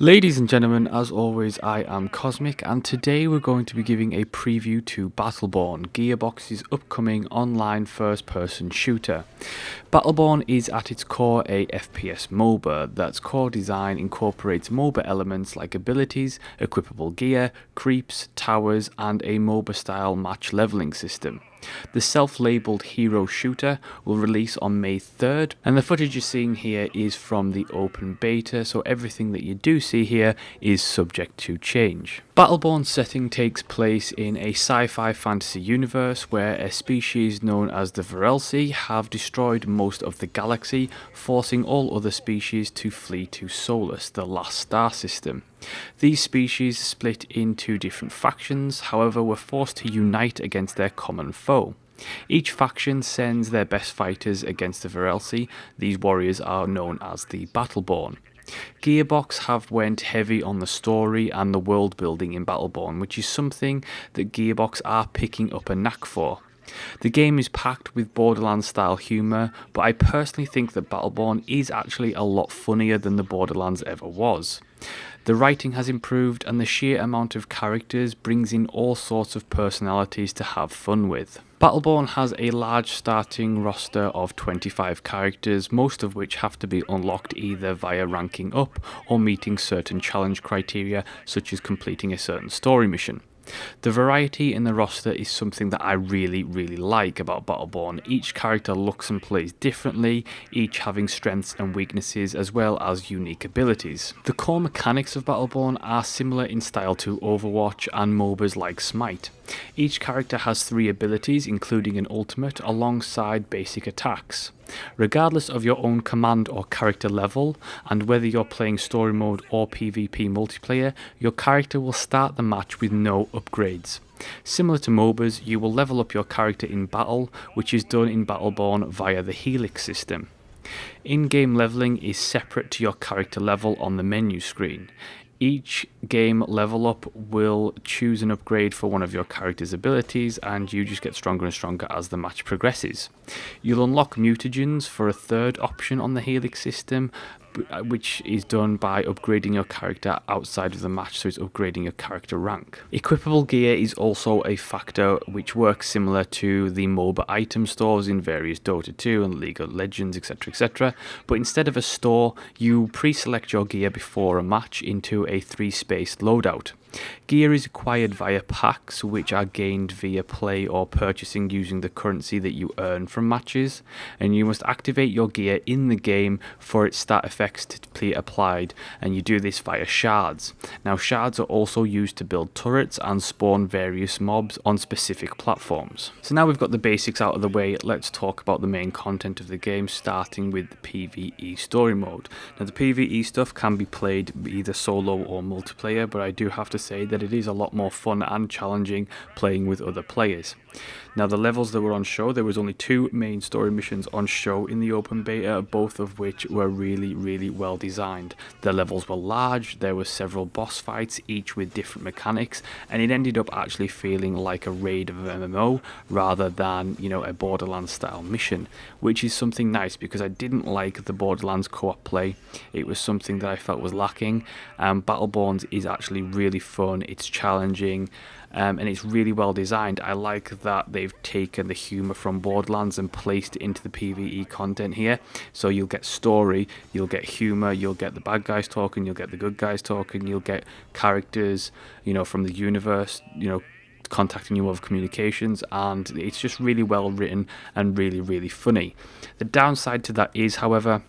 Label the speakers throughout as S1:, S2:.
S1: Ladies and gentlemen, as always, I am Cosmic, and today we're going to be giving a preview to Battleborn, Gearbox's upcoming online first-person shooter. Battleborn is at its core a FPS MOBA that's core design incorporates MOBA elements like abilities, equipable gear, creeps, towers, and a MOBA-style match leveling system. The self-labelled hero shooter will release on May 3rd, and the footage you're seeing here is from the open beta, so everything that you do see here is subject to change. Battleborn's setting takes place in a sci-fi fantasy universe where a species known as the Virelsi have destroyed most of the galaxy, forcing all other species to flee to Solus, the last star system. These species split into different factions, however were forced to unite against their common foe. Each faction sends their best fighters against the Virelsi. These warriors are known as the Battleborn. Gearbox have went heavy on the story and the world building in Battleborn, which is something that Gearbox are picking up a knack for. The game is packed with Borderlands style humour, but I personally think that Battleborn is actually a lot funnier than the Borderlands ever was. The writing has improved and the sheer amount of characters brings in all sorts of personalities to have fun with. Battleborn has a large starting roster of 25 characters, most of which have to be unlocked either via ranking up or meeting certain challenge criteria such as completing a certain story mission. The variety in the roster is something that I really like about Battleborn. Each character looks and plays differently, each having strengths and weaknesses as well as unique abilities. The core mechanics of Battleborn are similar in style to Overwatch and MOBAs like Smite. Each character has 3 abilities, including an ultimate, alongside basic attacks. Regardless of your own command or character level, and whether you're playing story mode or PvP multiplayer, your character will start the match with no upgrades. Similar to MOBAs, you will level up your character in battle, which is done in Battleborn via the Helix system. In-game leveling is separate to your character level on the menu screen. Each game level up will choose an upgrade for one of your character's abilities, and you just get stronger and stronger as the match progresses. You'll unlock mutagens for a third option on the Helix system, which is done by upgrading your character outside of the match, so it's upgrading your character rank. Equipable gear is also a factor which works similar to the MOBA item stores in various Dota 2 and League of Legends, etc, but instead of a store, you pre-select your gear before a match into a 3-space loadout. Gear is acquired via packs, which are gained via play or purchasing using the currency that you earn from matches, and you must activate your gear in the game for its stat effects to be applied, and you do this via shards. Now, shards are also used to build turrets and spawn various mobs on specific platforms. So now we've got the basics out of the way, let's talk about the main content of the game, starting with the PvE story mode. Now, the PvE stuff can be played either solo or multiplayer, but I do have to say that it is a lot more fun and challenging playing with other players. Now, the levels that were on show, there was only 2 main story missions on show in the open beta, both of which were really well designed. The levels were large, there were several boss fights, each with different mechanics, and it ended up actually feeling like a raid of an MMO rather than, a Borderlands style mission, which is something nice because I didn't like the Borderlands co-op play. It was something that I felt was lacking. Battleborn is actually really fun, it's challenging, and it's really well designed. I like that they've taken the humour from Borderlands and placed it into the PvE content here. So you'll get story, you'll get humour, you'll get the bad guys talking, you'll get the good guys talking, you'll get characters, from the universe, contacting you over communications, and it's just really well written and really funny. The downside to that is, however,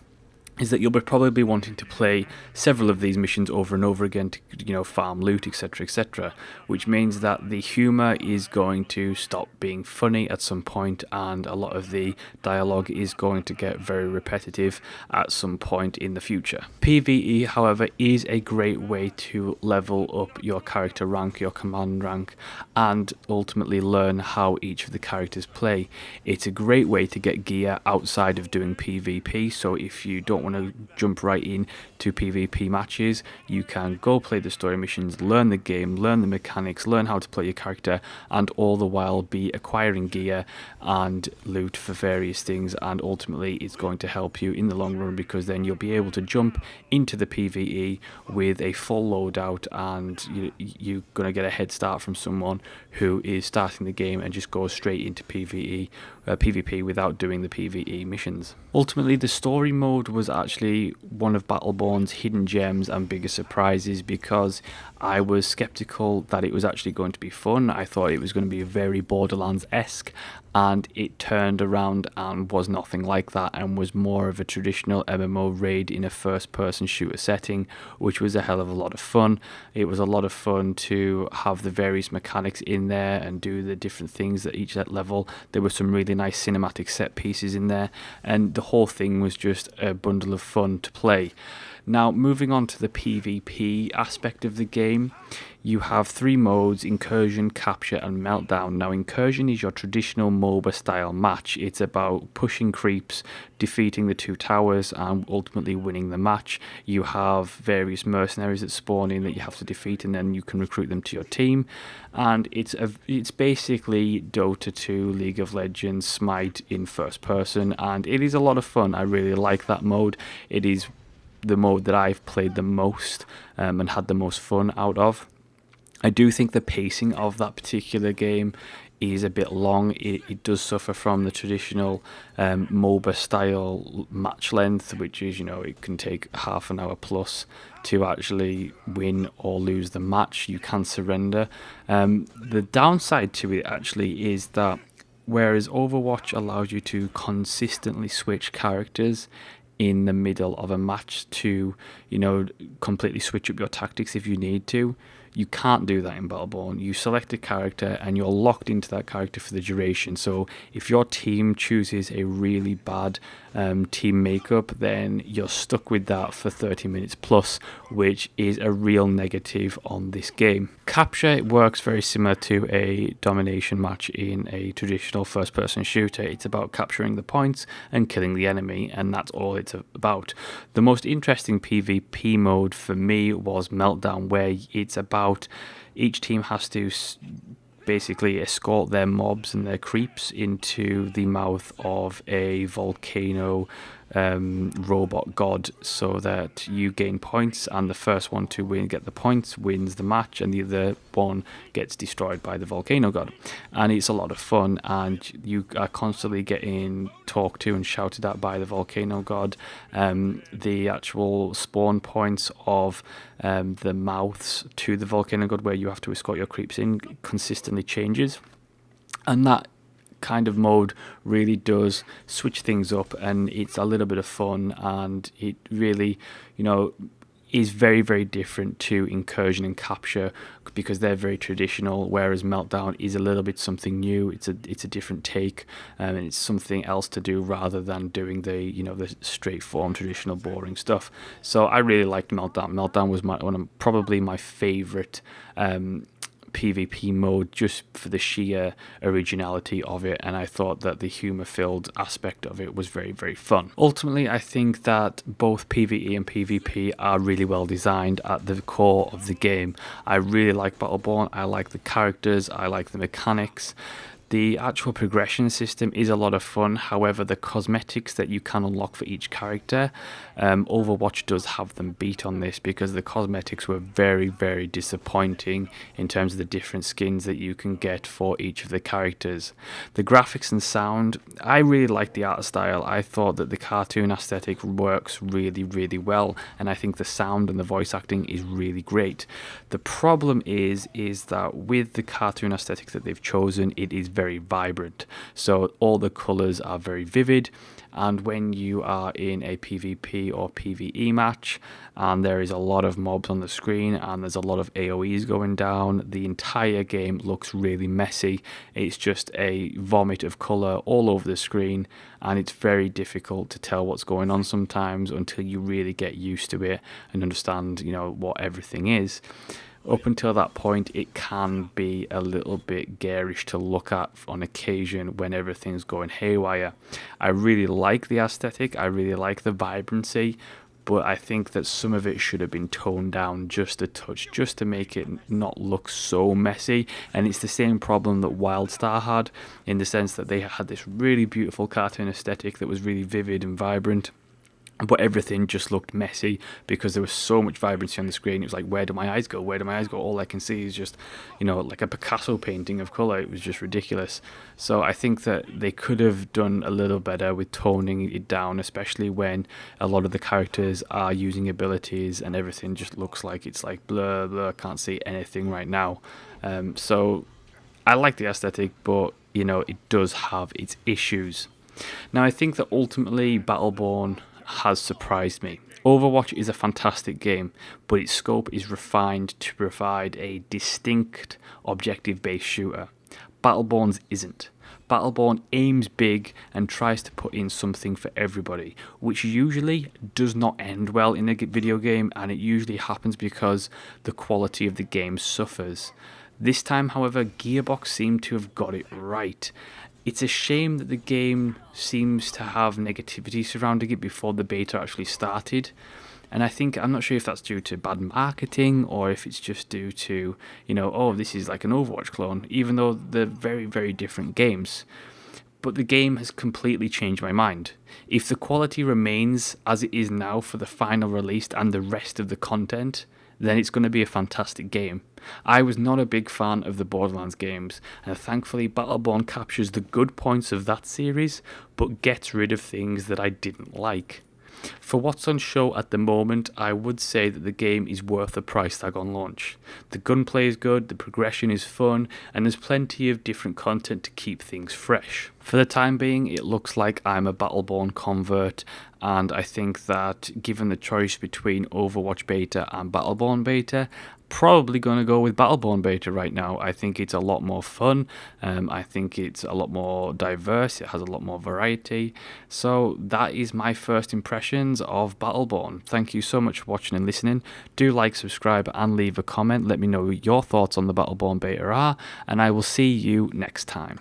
S1: is that you'll probably be wanting to play several of these missions over and over again to, farm loot, etc, which means that the humour is going to stop being funny at some point, and a lot of the dialogue is going to get very repetitive at some point in the future. PvE, however, is a great way to level up your character rank, your command rank, and ultimately learn how each of the characters play. It's a great way to get gear outside of doing PvP, so if you don't want want to jump right in to PvP matches, you can go play the story missions, learn the game, learn the mechanics, learn how to play your character, and all the while be acquiring gear and loot for various things. And ultimately it's going to help you in the long run, because then you'll be able to jump into the PvE with a full loadout, and you're going to get a head start from someone who is starting the game and just goes straight into PvP without doing the PvE missions. Ultimately, the story mode was actually one of Battleborn's hidden gems and biggest surprises, because I was skeptical that it was actually going to be fun. I thought it was going to be very Borderlands-esque, and it turned around and was nothing like that, and was more of a traditional MMO raid in a first-person shooter setting, which was a hell of a lot of fun. It was a lot of fun to have the various mechanics in there and do the different things at each level. There were some really nice cinematic set pieces in there, and the whole thing was just a bundle of fun to play. Now, moving on to the PvP aspect of the game, you have 3 modes: Incursion, Capture and Meltdown. Now, Incursion is your traditional MOBA style match. It's about pushing creeps, defeating the 2 towers and ultimately winning the match. You have various mercenaries that spawn in that you have to defeat, and then you can recruit them to your team. And it's basically Dota 2, League of Legends, Smite in first person, and it is a lot of fun. I really like that mode. It is the mode that I've played the most and had the most fun out of. I do think the pacing of that particular game is a bit long. It does suffer from the traditional MOBA style match length, which is, it can take half an hour plus to actually win or lose the match. You can surrender. The downside to it actually is that whereas Overwatch allows you to consistently switch characters in the middle of a match to, completely switch up your tactics if you need to, you can't do that in Battleborn. You select a character and you're locked into that character for the duration. So if your team chooses a really bad team makeup, then you're stuck with that for 30 minutes plus, which is a real negative on this game. Capture works very similar to a domination match in a traditional first-person shooter. It's about capturing the points and killing the enemy, and that's all it's about. The most interesting PvP mode for me was Meltdown, where it's about each team has to basically escort their mobs and their creeps into the mouth of a volcano robot god, so that you gain points, and the first one to get the points wins the match, and the other one gets destroyed by the volcano god. And it's a lot of fun, and you are constantly getting talked to and shouted at by the volcano god. The actual spawn points of the mouths to the volcano god, where you have to escort your creeps in, consistently changes, and that kind of mode really does switch things up, and it's a little bit of fun, and it really, is very, very different to Incursion and Capture, because they're very traditional, whereas Meltdown is a little bit something new. It's a different take, and it's something else to do rather than doing the the straightforward, traditional, boring stuff. So I really liked Meltdown. Meltdown was probably my favorite PvP mode, just for the sheer originality of it, and I thought that the humor-filled aspect of it was very, very fun. Ultimately, I think that both PvE and PvP are really well designed at the core of the game. I really like Battleborn. I like the characters, I like the mechanics. The actual progression system is a lot of fun. However, the cosmetics that you can unlock for each character, Overwatch does have them beat on this, because the cosmetics were very, very disappointing in terms of the different skins that you can get for each of the characters. The graphics and sound, I really like the art style. I thought that the cartoon aesthetic works really, really well, and I think the sound and the voice acting is really great. The problem is that with the cartoon aesthetic that they've chosen, it is very vibrant, so all the colors are very vivid, and when you are in a PvP or PvE match and there is a lot of mobs on the screen and there's a lot of AoEs going down, the entire game looks really messy. It's just a vomit of color all over the screen, and it's very difficult to tell what's going on sometimes until you really get used to it and understand what everything is. Up until that point, it can be a little bit garish to look at on occasion when everything's going haywire. I really like the aesthetic, I really like the vibrancy, but I think that some of it should have been toned down just a touch, just to make it not look so messy. And it's the same problem that Wildstar had, in the sense that they had this really beautiful cartoon aesthetic that was really vivid and vibrant, but everything just looked messy because there was so much vibrancy on the screen. It was like, where do my eyes go? Where do my eyes go? All I can see is just, like a Picasso painting of colour. It was just ridiculous. So I think that they could have done a little better with toning it down, especially when a lot of the characters are using abilities and everything just looks like it's like blur, blur, can't see anything right now. So I like the aesthetic, but, it does have its issues. Now, I think that ultimately Battleborn has surprised me. Overwatch is a fantastic game, but its scope is refined to provide a distinct, objective-based shooter. Battleborn's isn't. Battleborn aims big and tries to put in something for everybody, which usually does not end well in a video game, and it usually happens because the quality of the game suffers. This time, however, Gearbox seemed to have got it right. It's a shame that the game seems to have negativity surrounding it before the beta actually started. And I'm not sure if that's due to bad marketing or if it's just due to, this is like an Overwatch clone, even though they're very, very different games. But the game has completely changed my mind. If the quality remains as it is now for the final release and the rest of the content, then it's going to be a fantastic game. I was not a big fan of the Borderlands games, and thankfully Battleborn captures the good points of that series, but gets rid of things that I didn't like. For what's on show at the moment, I would say that the game is worth the price tag on launch. The gunplay is good, the progression is fun, and there's plenty of different content to keep things fresh. For the time being, it looks like I'm a Battleborn convert, and I think that given the choice between Overwatch beta and Battleborn beta, probably going to go with Battleborn beta right now. I think it's a lot more fun. I think it's a lot more diverse. It has a lot more variety. So that is my first impressions of Battleborn. Thank you so much for watching and listening. Do like, subscribe, and leave a comment. Let me know your thoughts on the Battleborn beta are, and I will see you next time.